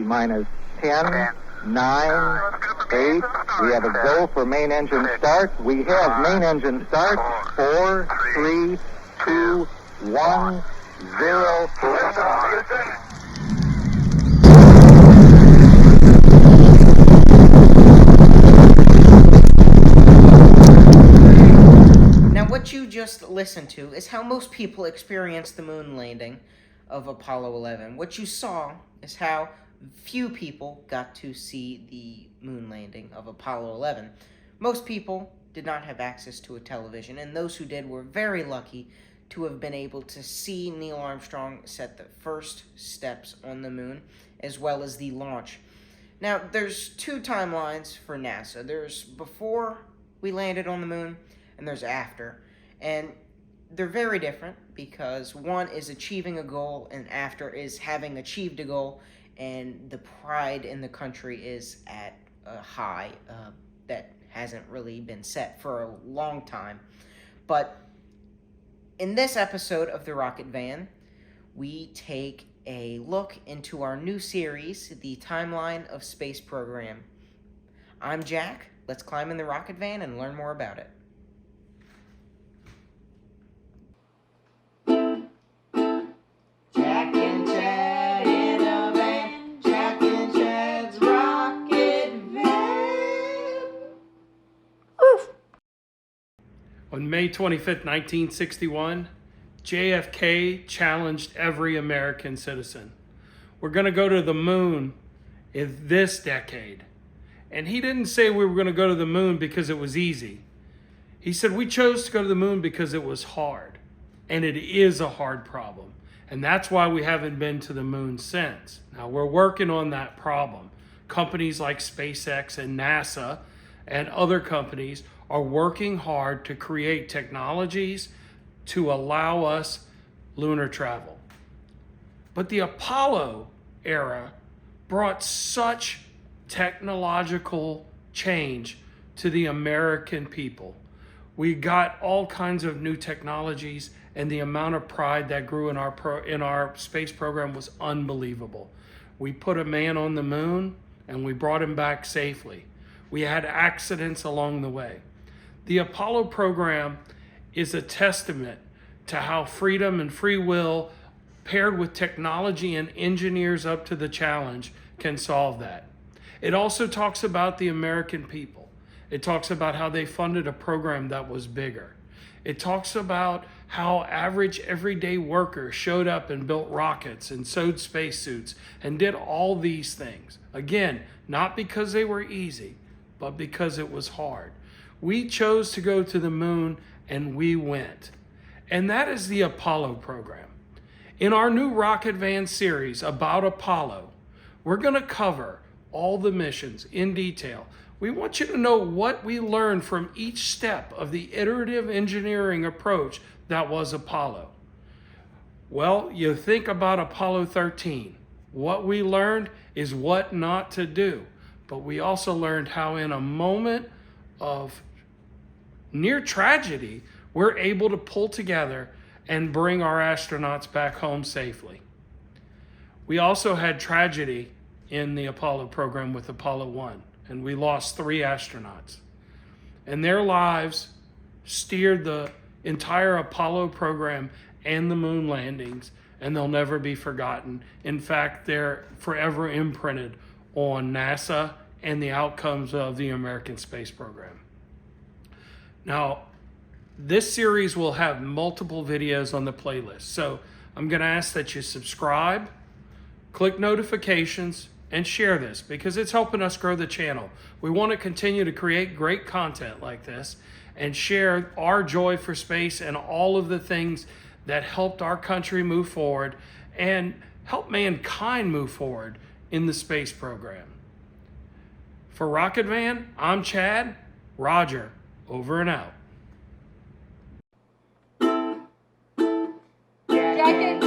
T-minus 10, 9, 8. We have a go for main engine start. We have main engine start. 4, 3, 2, 1, 0. Now, what you just listened to is how most people experienced the moon landing of Apollo 11. What you saw is how few people got to see the moon landing of Apollo 11. Most people did not have access to a television, and those who did were very lucky to have been able to see Neil Armstrong set the first steps on the moon, as well as the launch. Now, there's two timelines for NASA. There's before we landed on the moon, and there's after. And they're very different because one is achieving a goal, and after is having achieved a goal, and the pride in the country is at a high that hasn't really been set for a long time. But in this episode of The Rocket Van, we take a look into our new series, The Timeline of Space Program. I'm Jack. Let's climb in the rocket van and learn more about it. Jack and Chad in a van. Jack and Chad's rocket van. Oof. On May 25th, 1961, JFK challenged every American citizen. We're going to go to the moon in this decade. And he didn't say we were going to go to the moon because it was easy. He said we chose to go to the moon because it was hard. And it is a hard problem. And that's why we haven't been to the moon since. Now, we're working on that problem. Companies like SpaceX and NASA and other companies are working hard to create technologies to allow us lunar travel. But the Apollo era brought such technological change to the American people. We got all kinds of new technologies, and the amount of pride that grew in our space program was unbelievable. We put a man on the moon, and we brought him back safely. We had accidents along the way. The Apollo program is a testament to how freedom and free will, paired with technology and engineers up to the challenge, can solve that. It also talks about the American people. It talks about how they funded a program that was bigger. It talks about how average everyday workers showed up and built rockets and sewed spacesuits and did all these things. Again, not because they were easy, but because it was hard. We chose to go to the moon, and we went. And that is the Apollo program. In our new Rocket Van series about Apollo, we're going to cover all the missions in detail. We want you to know what we learned from each step of the iterative engineering approach that was Apollo. Well, you think about Apollo 13. What we learned is what not to do. But we also learned how in a moment of near tragedy, we're able to pull together and bring our astronauts back home safely. We also had tragedy in the Apollo program with Apollo 1, and we lost 3 astronauts. And their lives steered the entire Apollo program and the moon landings, and they'll never be forgotten. In fact, they're forever imprinted on NASA and the outcomes of the American space program. Now, this series will have multiple videos on the playlist. So I'm going to ask that you subscribe, click notifications, and share this because it's helping us grow the channel. We want to continue to create great content like this and share our joy for space and all of the things that helped our country move forward and help mankind move forward in the space program. For Rocket Van, I'm Chad. Roger, over and out. Jack and